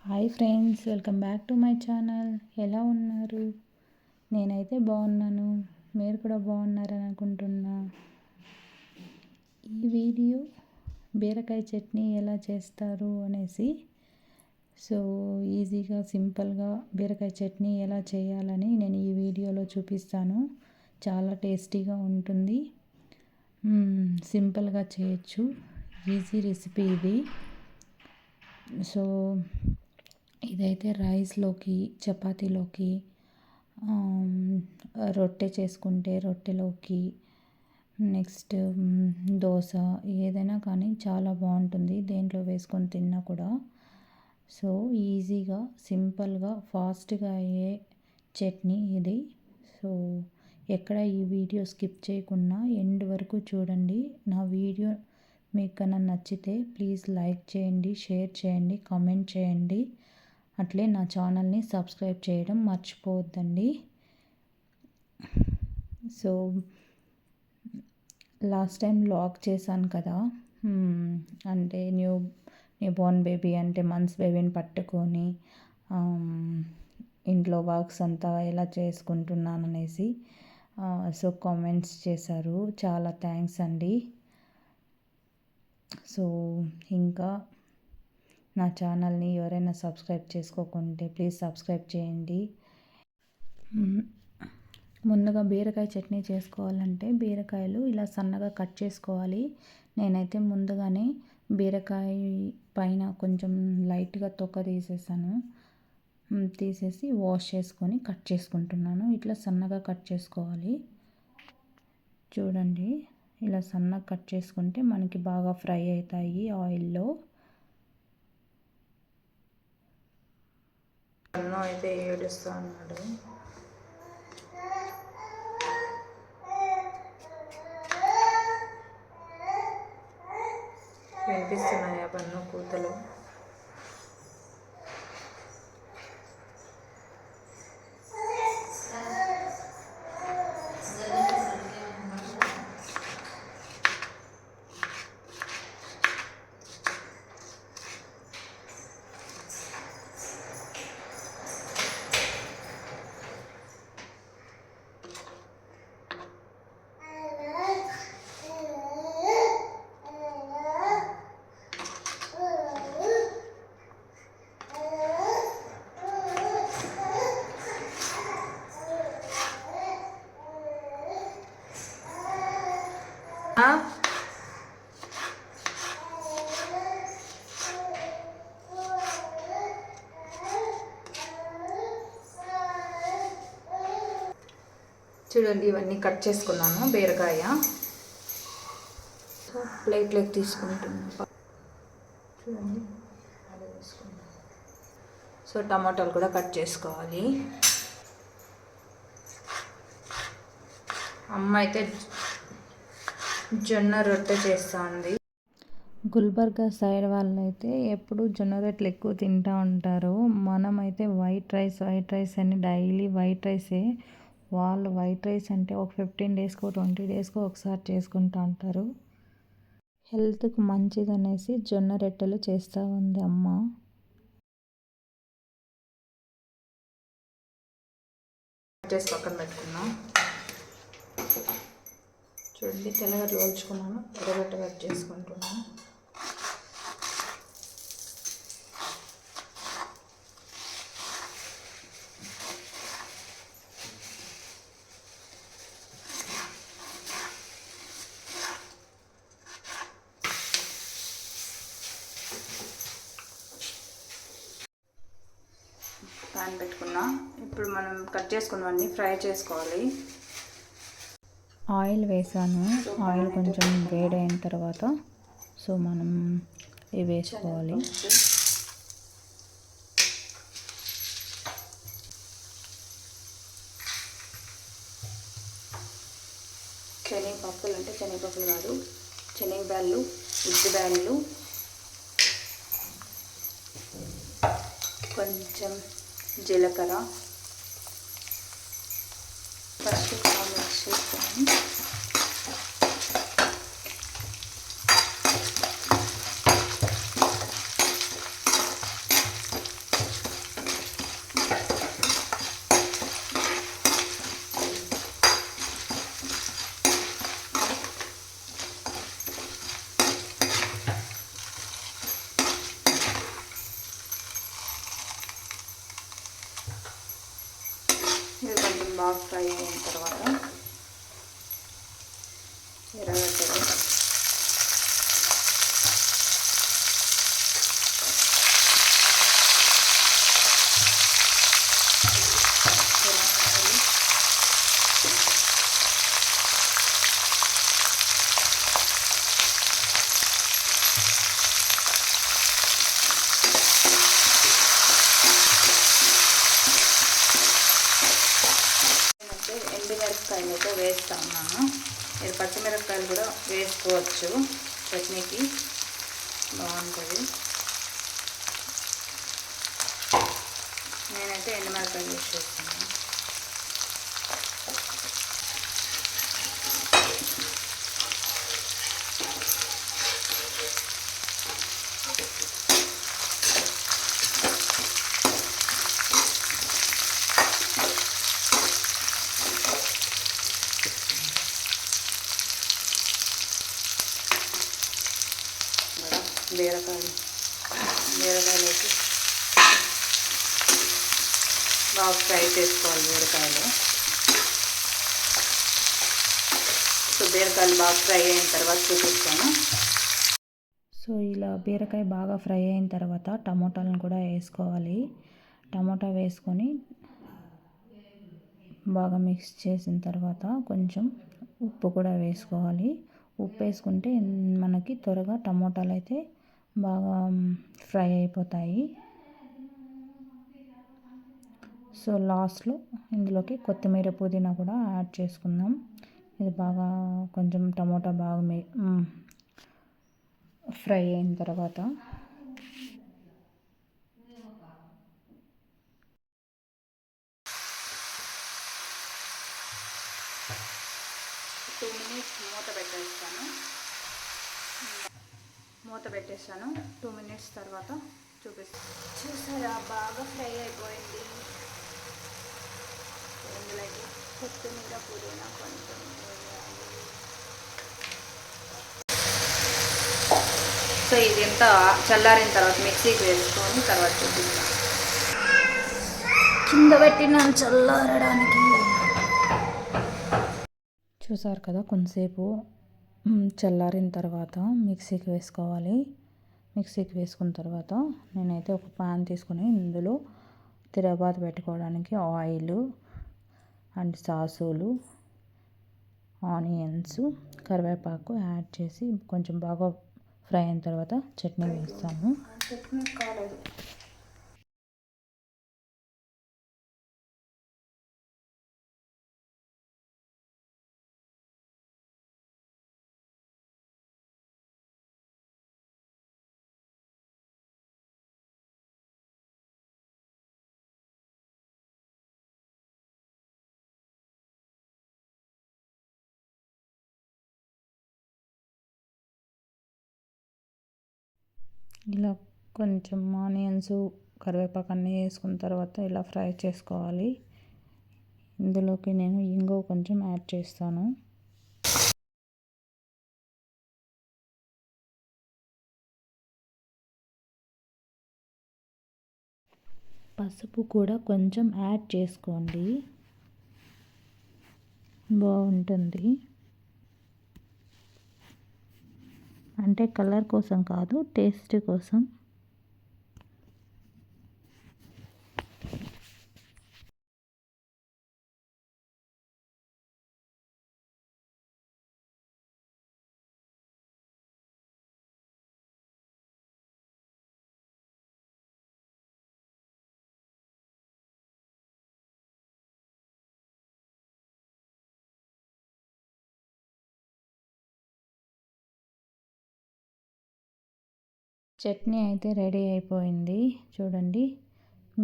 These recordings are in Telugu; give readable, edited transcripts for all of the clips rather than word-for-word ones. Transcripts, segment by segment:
Hi friends, welcome back to my channel. ఎలా ఉన్నారు? నేనైతే బాగున్నాను. మీరు కూడా బాగున్నారని అనుకుంటున్నా. ఈ వీడియో బీరకాయ చట్నీ ఎలా చేస్తారు అనేసి, సో ఈజీగా సింపుల్గా బీరకాయ చట్నీ ఎలా చేయాలని నేను ఈ వీడియోలో చూపిస్తాను. చాలా టేస్టీగా ఉంటుంది, సింపుల్గా చేయొచ్చు, ఈజీ రెసిపీ ఇది. సో ఇదైతే రైస్లోకి, చపాతీలోకి, రొట్టె చేసుకుంటే రొట్టెలోకి, నెక్స్ట్ దోశ, ఏదైనా కానీ చాలా బాగుంటుంది దేంట్లో వేసుకొని తిన్నా కూడా. సో ఈజీగా, సింపుల్గా, ఫాస్ట్గా అయ్యే చట్నీ ఇది. సో ఎక్కడ ఈ వీడియో స్కిప్ చేయకుండా ఎండ్ వరకు చూడండి. నా వీడియో మీకు కన్నా నచ్చితే ప్లీజ్ లైక్ చేయండి, షేర్ చేయండి, కామెంట్ చేయండి. అట్లే నా ఛానల్ని సబ్స్క్రైబ్ చేయడం మర్చిపోవద్దండి. సో లాస్ట్ టైం వ్లాగ్ చేశాను కదా, అంటే న్యూ బోర్న్ బేబీ, అంటే మంత్స్ బేబీని పట్టుకొని ఇంట్లో వర్క్స్ అంతా ఎలా చేసుకుంటున్నాను అనేసి. సో కామెంట్స్ చేశారు, చాలా థ్యాంక్స్ అండి. సో ఇంకా నా ఛానల్ని ఎవరైనా సబ్స్క్రైబ్ చేసుకోకుంటే ప్లీజ్ సబ్స్క్రైబ్ చేయండి. ముందుగా బీరకాయ చట్నీ చేసుకోవాలంటే బీరకాయలు ఇలా సన్నగా కట్ చేసుకోవాలి. నేనైతే ముందుగానే బీరకాయ పైన కొంచెం లైట్గా తొక్క తీసేసి వాష్ చేసుకొని కట్ చేసుకుంటున్నాను. ఇట్లా సన్నగా కట్ చేసుకోవాలి. చూడండి, ఇలా సన్నగా కట్ చేసుకుంటే మనకి బాగా ఫ్రై అవుతాయి ఆయిల్లో. అన్నం అయితే ఏడుస్తూ అన్నాడు. వినిపిస్తున్నాయా పన్ను కూతలు? చూడండి, ఇవన్నీ కట్ చేసుకున్నాను బీరకాయ. సో ప్లేట్లోకి తీసుకుంటున్నాను. చూడండి, అలా తీసుకుంటాను. సో టమాటాలు కూడా కట్ చేసుకోవాలి. అమ్మ అయితే జొన్న రొట్టె చేస్తుంది. గుల్బర్గా సైడ్ వాళ్ళు అయితే ఎప్పుడు జొన్న రొట్టెలు ఎక్కువ తింటూ ఉంటారు. మనమైతే వైట్ రైస్ అని డైలీ వైట్ రైసే. వాళ్ళు వైట్ రైస్ అంటే ఒక 15 డేస్కో 20 డేస్కో ఒకసారి చేసుకుంటూ ఉంటారు. హెల్త్కి మంచిదనేసి జొన్న రొట్టెలు చేస్తూ ఉంది అమ్మ. చేసి పక్కన పెట్టుకున్నాం. చూడండి, తెల్లగడ్డలు ఒలుచుకున్నాను, ఎర్రగడ్డ కట్ చేసుకుంటున్నాను. ప్యాన్ పెట్టుకున్నా. ఇప్పుడు మనం కట్ చేసుకున్నవన్నీ ఫ్రై చేసుకోవాలి. ఆయిల్ వేసాను. ఆయిల్ కొంచెం వేడైన తర్వాత సో మనం ఇవి వేసుకోవాలి. శనగపప్పులు అంటే శనగపప్పులు కాదు, శనగబ్యాళ్ళు, ఉద్దిబ్యాళ్ళు, కొంచెం జీలకర్ర, ఫస్ట్ మిక్స్ చేసుకొని బాగా ఫ్రై అయిన తర్వాత ఎర్రగడ్డలు, ఎండుమిరపకాయలు అయితే వేస్తా ఉన్నాను. మీరు పచ్చిమిరపకాయలు కూడా వేసుకోవచ్చు, చట్నీకి బాగుంటుంది. నేనైతే ఎండుమిరపకాయలు యూస్ చేస్తున్నాను. బీరకాయలు వేసి బాగా ఫ్రై చేసుకోవాలి బీరకాయలు. సో బీరకాయలు బాగా ఫ్రై అయిన తర్వాత చూపిస్తాను. సో ఇలా బీరకాయ బాగా ఫ్రై అయిన తర్వాత టమోటాలను కూడా వేసుకోవాలి. టమోటా వేసుకొని బాగా మిక్స్ చేసిన తర్వాత కొంచెం ఉప్పు కూడా వేసుకోవాలి. ఉప్పు వేసుకుంటే మనకి త్వరగా టమోటాలు అయితే బాగా ఫ్రై అయిపోతాయి. సో లాస్ట్లో ఇందులోకి కొత్తిమీర, పుదీనా కూడా యాడ్ చేసుకుందాం. ఇది బాగా కొంచెం టమోటా బాగా ఫ్రై అయిన తర్వాత 2 మినిట్స్ మూత పెట్టేస్తాను. 2 మినిట్స్ తర్వాత చూపిస్తాను. చూసారా బాగా ఫ్రై అయిపోయింది. ఇందులోకి కొత్తిమీర, పుదీనా కొంచెం వేయాలి. సో ఇదంతా చల్లారిన తర్వాత మిక్సీకి వేసుకొని తర్వాత చూపిస్తాను. కింద పెట్టిన చల్లారడానికి. చూసారు కదా, కొంతసేపు చల్లారిన తర్వాత మిక్సీకి వేసుకోవాలి. మిక్సీకి వేసుకున్న తర్వాత నేనైతే ఒక పాన్ తీసుకొని ఇందులో తిరగబాతు పెట్టుకోవడానికి ఆయిల్ అండ్ సాసులు, ఆనియన్స్, కరివేపాకు యాడ్ చేసి కొంచెం బాగా ఫ్రై అయిన తర్వాత చట్నీ వేస్తాము. చట్నీ కాలేదు. ఇలా కొంచెం ఆనియన్స్, కరివేపాకు అన్నీ వేసుకున్న తర్వాత ఇలా ఫ్రై చేసుకోవాలి. ఇందులోకి నేను ఇంగువ కొంచెం యాడ్ చేస్తాను. పసుపు కూడా కొంచెం యాడ్ చేసుకోండి, బాగుంటుంది. అంటే కలర్ కోసం కాదు, టేస్ట్ కోసం. చట్నీ అయితే రెడీ అయిపోయింది. చూడండి,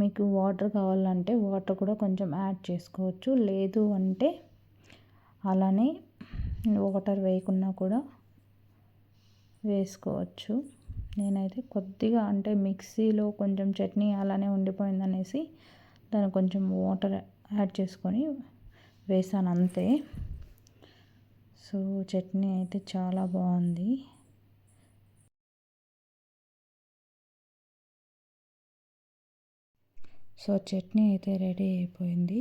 మీకు వాటర్ కావాలంటే వాటర్ కూడా కొంచెం యాడ్ చేసుకోవచ్చు. లేదు అంటే అలానే వాటర్ వేయకుండా కూడా వేసుకోవచ్చు. నేనైతే కొద్దిగా అంటే మిక్సీలో కొంచెం చట్నీ అలానే ఉండిపోయిందనేసి దానికి కొంచెం వాటర్ యాడ్ చేసుకొని వేసాను అంతే. సో చట్నీ అయితే చాలా బాగుంది. సో చట్నీ అయితే రెడీ అయిపోయింది.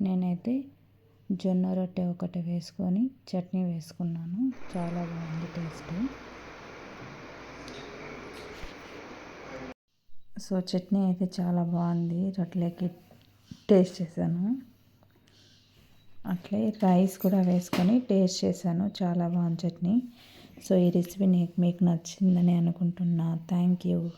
నేనైతే జొన్న రొట్టె ఒకటి వేసుకొని చట్నీ వేసుకున్నాను. చాలా బాగుంది టేస్ట్. సో చట్నీ అయితే చాలా బాగుంది. రొట్టెలకి టేస్ట్ చేశాను. అట్లే రైస్ కూడా వేసుకొని టేస్ట్ చేశాను. చాలా బాగుంది చట్నీ. సో ఈ రెసిపీ మీకు నచ్చిందని అనుకుంటున్నా. Thank you.